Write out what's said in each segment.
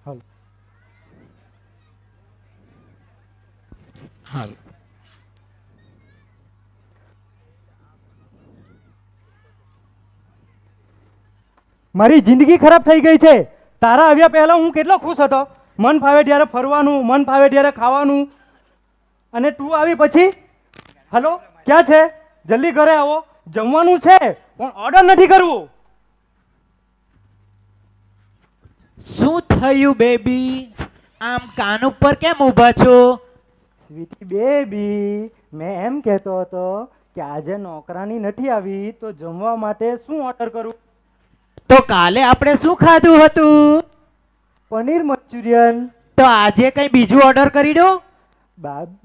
હાલ હાલ મારી જિંદગી ખરાબ થઈ ગઈ છે. તારા આવ્યા પહેલા હું કેટલો ખુશ હતો. મન ફાવે ત્યારે ફરવાનું, મન ફાવે ત્યારે ખાવાનું, અને તું આવી પછી હલો ક્યાં છે? જલ્દી ઘરે આવો, જમવાનું છે પણ ઓર્ડર નથી કરવું. શું થયું બેબી? આમ કાન ઉપર કેમ ઊભા છો? સ્વીટી બેબી, મેં એમ કહેતો હતો કે આજે નોકરાની નથી આવી તો જમવા માટે શું ઓર્ડર કરું? તો કાલે આપણે શું ખાધું હતું? પનીર મંચુરિયન. તો આજે કઈ બીજું ઓર્ડર કરી દો.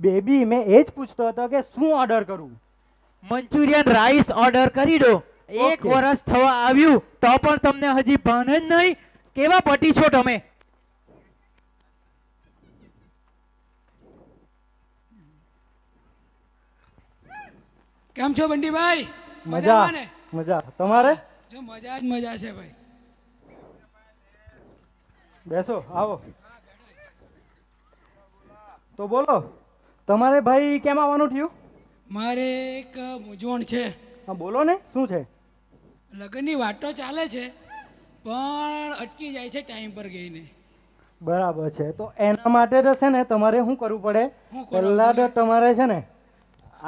બેબી, મેં એ જ પૂછતો હતો કે શું ઓર્ડર કરું? મંચુરિયન રાઈસ ઓર્ડર કરી દો. એક ઓકે. વર્ષ થવા આવ્યું તો પણ તમને હજી ભાન જ નહીં. કેવા પટી છો તમે? કેમ છો બંટીભાઈ? મજા મજામાં ને? મજા. તમારે? જો મજા જ મજા છે ભાઈ. બેસો, આવો. તો બોલો, તમારે ભાઈ કેમ આવવાનું થયું? મારે એક મૂંઝવણ છે. હા બોલો ને, શું છે? લગ્નની વાતો ચાલે છે પણ અટકી જાય છે ટાઈમ પર ગઈને. બરાબર છે. તો એના માટે તો છે ને તમારે શું કરવું પડે? શું કરવું પહેલા તો પડે? તમારે છે ને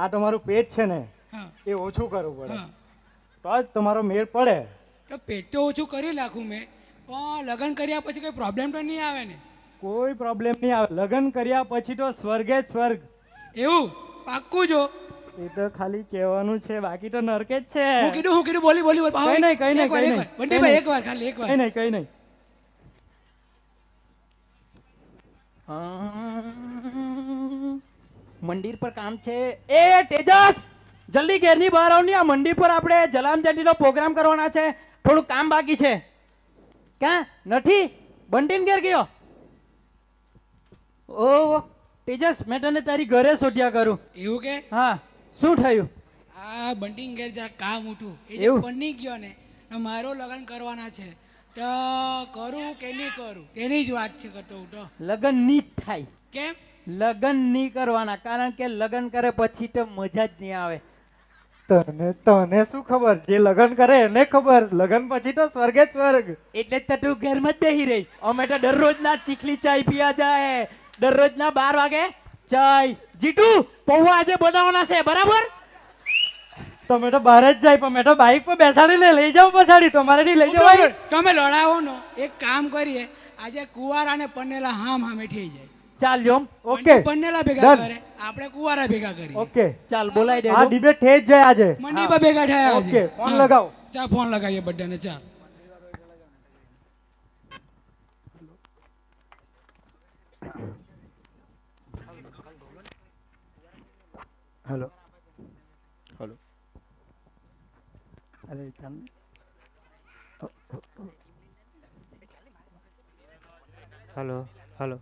આ તમારું પેટ છે ને હા એ ઓછું કરવું પડે, હા. તો જ તમારો મેળ પડે. તો પેટ તો ઓછું કરી નાખું મેં, પણ લગ્ન કર્યા પછી કોઈ પ્રોબ્લેમ તો નહીં આવે ને? કોઈ પ્રોબ્લેમ નહીં આવે. લગ્ન કર્યા પછી તો સ્વર્ગે જ સ્વર્ગ. એવું પાક્કું જો? એ તો ખાલી કહેવાનું છે, બાકી તો નરકે જ છે. હું કીધું બોલી બોલી બોલ. કઈ નહીં, કઈ નહીં, એક વાર કઈ એક નહીં, વાર બંટીભાઈ, એક વાર ખાલી એક વાર. કઈ નહીં, કઈ નહીં. મંદિર પર કામ છે. એ તેજસ, જલ્દી ઘેરની બહાર આવ ને. આ મંદિર પર આપણે જલામજલીનો પ્રોગ્રામ કરવાના છે. થોડું કામ બાકી છે. ક્યાં નથી? બંટીન ઘેર ગયો? ઓ તેજસ, મેં તને તારી ઘરે શોધ્યા કરું. એવું કે? હા, શું થયું? આ બંટી ઘેર જરાક કામ ઉઠું એ જે એવું? પની ગયો ને તો મારો લગ્ન કરવાના છે, તો કરું કે નહીં કરું તેની જ વાત છે કરતો હું તો. લગ્ન નહીં જ થાય. કેમ? લગ્ન નહીં કરવાના, કારણ કે લગ્ન કરે પછી તો મજા જ નહીં આવે. તને તને શું ખબર? જે લગ્ન કરે એને ખબર. લગ્ન પછી તો સ્વર્ગે જ સ્વર્ગ. એટલે જ તો તું ઘરમાં જ બેહી રહી. અમે તો દરરોજના ચીખલી ચાય પીવા જાય. દરરોજના 12 વાગે ચાય. જીટુ, પૌવા આજે બનાવવાના છે, બરાબર? તમે તો બહાર જ જાય, પણ મેં તો બાઇક પર બેસાડીને લઈ જાઉં પછાડી. તમારે નહીં લઈ જવાય? તમે લડાવો નો, એક કામ કરીએ, આજે કુવારા ને પન્નેલા હામ હામે થઈ જાય. ચાલ જોમ. ઓકે, પન્નેલા ભેગા Done. કરે, આપણે કુવારા ભેગા કરીએ. ઓકે. ચાલ બોલાઈ દે. આ ડિબેટ થઈ જ જાય આજે. મંડી પર ભેગા થયા ઓકે, છે. ફોન હા. લગાવો. ચાલ ફોન લગાવીએ બધાને. ચાલ. Hello hello. અરે હલો હલો.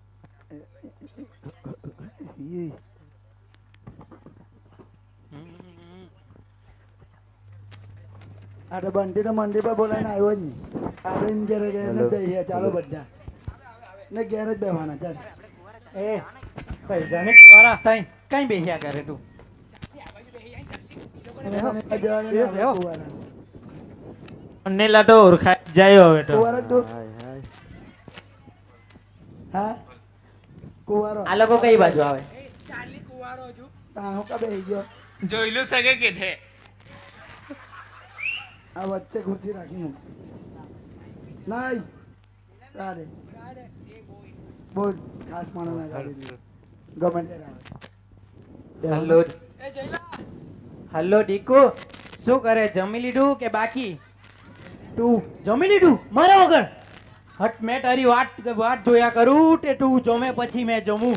આ તો બંટી તો મંડી પર બોલાવીને આવ્યો જ નહીં. આવીને ઘેરે જઈને બેસીએ, ચાલો બધા ને ઘેર જ બેસવાના. ચાલ એ પૈસાને કુવારા. તઈ કઈ બેહ્યા કરે તું? પન્નેલા તો ઓળખાય જાય હવે તો. કુવારો તું? હા, કુવારો. આ લોકો કઈ બાજુ આવે? ચાલી કુવારો છું. તાહો કા બેસી ગયો? જોઈલું સગે કે છે. આ વચ્ચે ખુરશી રાખી મૂક. નાઈ તારે બહુ ખાસ માણસ ના ગાડી દીધી. ગમે ત્યારે આવે. હલો એ જયલા, હલો ડીકુ, શું કરે? જમી લીધું કે બાકી? તું જમી લીધું મારા વગર? હટ, મેં તારી વાત જોયા કરું તે તું જમે પછી મેં જમું.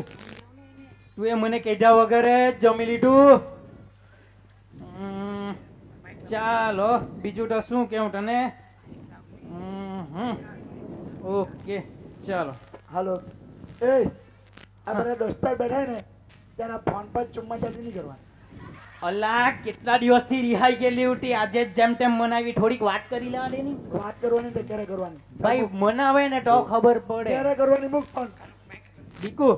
તું એ મને કીધા વગર જ જમી લીધું. ચાલો, બીજું તો શું કેવું તને? ઓકે, ચાલો. હાલો. એ આ બધા દોસ્તાર બેઠા ને ત્યારે ફોન પર ચુમ્મા ચાટી નહીં કરવાનું. અલા કેટલા દિવસથી રિહાઈ ગયેલી ઉઠી આજે જ જેમ તેમ મનાવી થોડીક વાત કરી લેવા દે ની વાત કરવાની તો ક્યારે કરવાની ભાઈ મનાવે ને તો ખબર પડે ક્યારે કરવાની મૂક ફોન દીકુ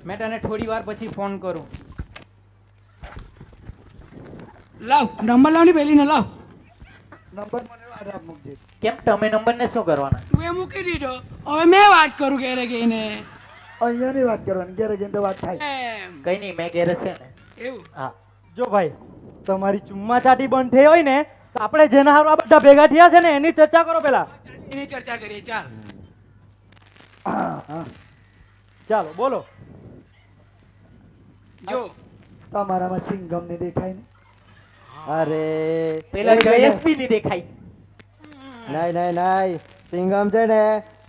મેં તને થોડી વાર પછી ફોન કરું લાવ નંબર લાવ ની પેલી ને લાવ નંબર મને વાત આપ મૂકજે કેમ તમે નંબર ને શું કરવાના તું એ મૂકી દીધો હવે મેં વાત કરું ઘેરે ગઈને અહીંયાની વાત કરવાની ક્યારે કેમ તો વાત થાય એમ કઈ નહીં મેં ઘેર છે ને એવું હા જો ભાઈ તમારી ચુમ્મા ચાટી બંધ થઈ હોય ને તો આપણે જેના હારું આ બધા ભેગા થયા છે ને એની ચર્ચા કરો પેલા એની ચર્ચા કરીએ ચાલ હા ચાલો બોલો જો તમારામાં સિંગમ ને દેખાય ને અરે પેલા જયેશભી ની દેખાય નહીં નહીં નહીં સિંગમ છે ને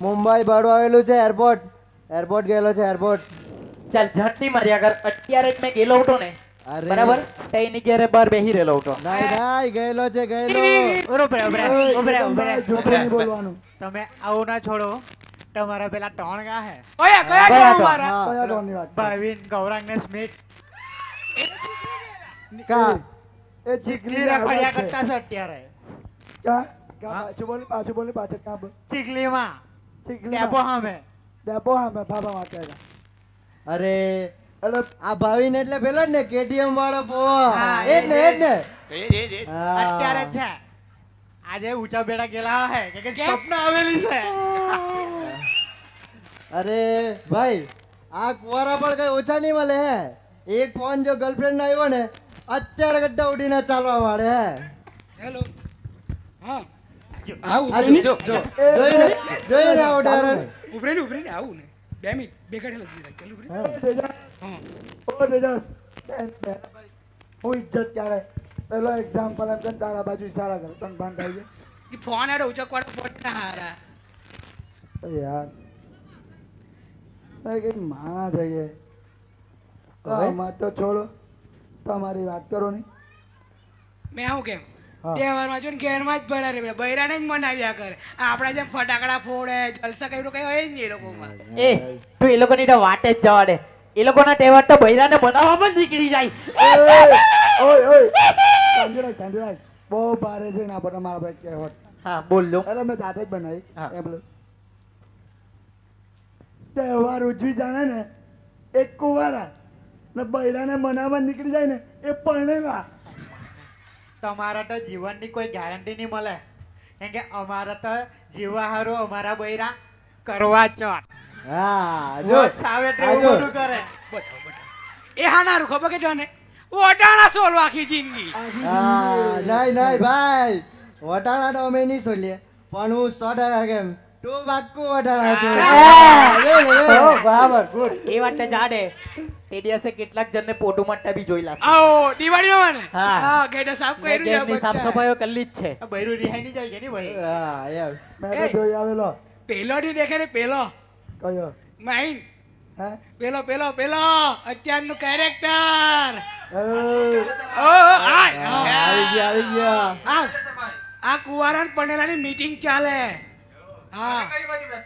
મુંબઈ ભાડું આવેલું છે એરપોર્ટ ગયેલો છે એરપોર્ટ ચાલ ઝાટલી માર્યા કર અત્યારે જ મેં ગયેલો હતો ને અરે. બરાબર તો એની ઘેરે બહાર બેહી રહેલો હતો નહીં ગયેલો છે ગયેલો જૂઠું નહીં બોલવાનું તમે આવું ના છોડો તમારા પેલા ત્રણ ગા હે કયા કયા બરાબર. ગામ મારા હા. કયા કોણની વાત ભાવિન ગૌરાંગ ને સ્મિત કા એ ચીખલી રખડ્યા કરતા છે અત્યારે ક્યાં પાછું બોલી પાછળ ક્યાં બોલ ચીખલીમાં ચીખલી ડેપો સામે ડેપો હા મેં ફાફા વાત કર્યા અરે એટલે આ ભાવિન એટલે પેલો જ ને કેટીએમ વાળો પો હા, એ જ ને હા. અત્યારે જ છે આજે ઊંચા બેડા ગયેલા હે કે સ્વપ્ન આવેલી છે અરે ભાઈ આ કુવારા પણ કઈ ઓછા નહીં મળે હે એક ફોન જો ગર્લફ્રેન્ડ નો આવ્યો ને અત્યારે ગड्ढा ઉડીને ચાલવા વાળે હે હેલો હા આ આવું જો જોઈને આવો ઉદાહરણ ઉભરે ને આવું ને 2 મિનિટ ભેગા થયેલા જરા ચાલુ ઉભરે હા ઓ તેજસ હું ઇજ્જત ક્યારે પેલો એક્ઝામ્પલ એમ કે તારા બાજુ સારા કર તને ભાન થાય છે એ ફોન આડો ઉચકવાડો ફોન ના હારા યાર કઈ માણા જઈએ હવે? આમાં તો છોડો તમારી વાત કરો નહીં મેં આવું કેમ હા. તહેવારમાં જો ને ઘેરમાં જ ભરા રે બૈરાને જ મનાવ્યા કરે આપણા જેમ ફટાકડા ફોડે જલસા કર્યું કઈ હોય જ નહીં એ લોકોમાં એ તું એ લોકોની તો વાટ જ જવા દે એ લોકોના તહેવાર તો બૈરાને બનાવવામાં જ નીકળી જાય ઓય કાંદુરાજ બહુ ભારે છે ના પણ મારા ભાઈ કહેવત હા બોલ લો એટલે મેં જાતે જ બનાવી હા. એમ લો. તહેવાર ઉજવી જાણે ને એક કુવારા ને બૈરાને મનાવવા નીકળી જાય ને એ પરણેલા તમારા તો જીવનની કોઈ ગેરંટી નહીં મળે કેમ કે અમારા તો જીવવા હારું અમારા બૈરા કરવા ચોટ હા જો રોજ સાવેત્રી આ જો. એવું બધું કરે એ હાનારું ખબર કે તને ઓટાણા સોલ આખી જિંદગી હા નહીં ભાઈ વટાણા તો અમે નહીં સોલીએ પણ હું 100% કેમ તું બાકુ વટાણા છું બરાબર ગુડ એ વાત તો જાડે તે દિવસે કેટલાક જણને પોટું માટે બી જોઈ લાશે આવો દિવાળીમાં ને હા. હા ગેટા સાફ મેં કર્યું છે ઘેરની સાફ બધા. સફાઈઓ કરી જ છે આ બૈરું રિહાઈ નહીં જાય કે નહીં ભાઈ હા એમ મેં તો એ. જોઈ આવેલો પેલો ની દેખે ને પેલો કયો માઈન હે પેલો અત્યારનું કેરેક્ટર આવી ગયા આ કુવારા પણેલાની મીટિંગ ચાલે હા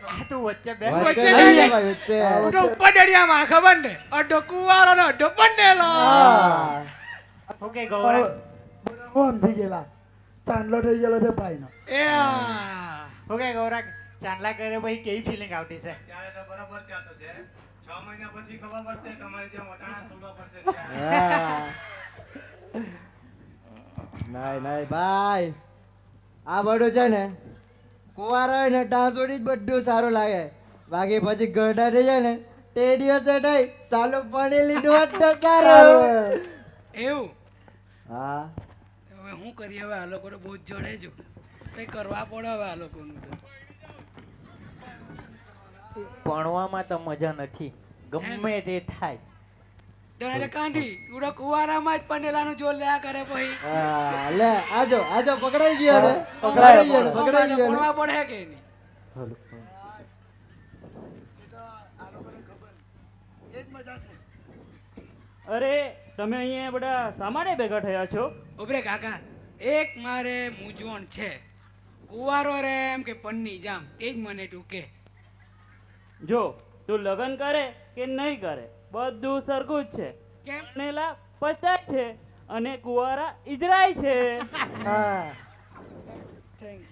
આ તું વચ્ચે બે વચ્ચે વચ્ચે નહીં નહીં. ભાઈ વચ્ચે હું તો ઉપર ડળિયામાં ખબર ને અડધો કુવારો ને અડધો પંડેલો હા. ઓકે ગૌરાંગ બધા હું સમજી ગયેલા ચાંદલો થઈ ગયેલો છે ભાઈનો એ આ. ઓકે ગૌરાંગ ચાંદલા કરે પછી કેવી ફિલિંગ આવતી છે હા. નહીં ભાઈ આ બધું છે ને કુવારા હોય ને ત્યાં સુધી જ બધું સારું લાગે બાકી પછી ગરડા થઈ જાય ને તે દિવસે નહીં સાલું પાણી લીધું હોત તો સારું એવું હા હવે શું કરીએ હવે આ લોકો તો બહુ જ જડે જો કઈ કરવા પડે હવે આ લોકોનું તો ભણવામાં તો મજા નથી ગમે તે થાય તો એટલે કાંઠી તું તો કુવારામાં જ પંડેલાનું જોર લ્યા કરે પછી હા, લે આજો પકડાઈ ગયો ને પકડાઈ પકડાઈ ગયો ને, પકડાઈ ગયો ને. ભણવા પડે કે નહીં એ જ મજા છે અરે તમે અહીંયા બધા શા માટે ભેગા થયા છો ઉભરે કાકા એક મારે મૂંઝવણ છે કુવારો રે એમ કે પન્ની જામ એ જ મને તું કે જો તું લગ્ન કરે કે નહીં કરે બધું સરખું જ છે કેમ ભણેલા 50 છે અને કુંવારા ઇજરાય છે. હા થેન્ક્સ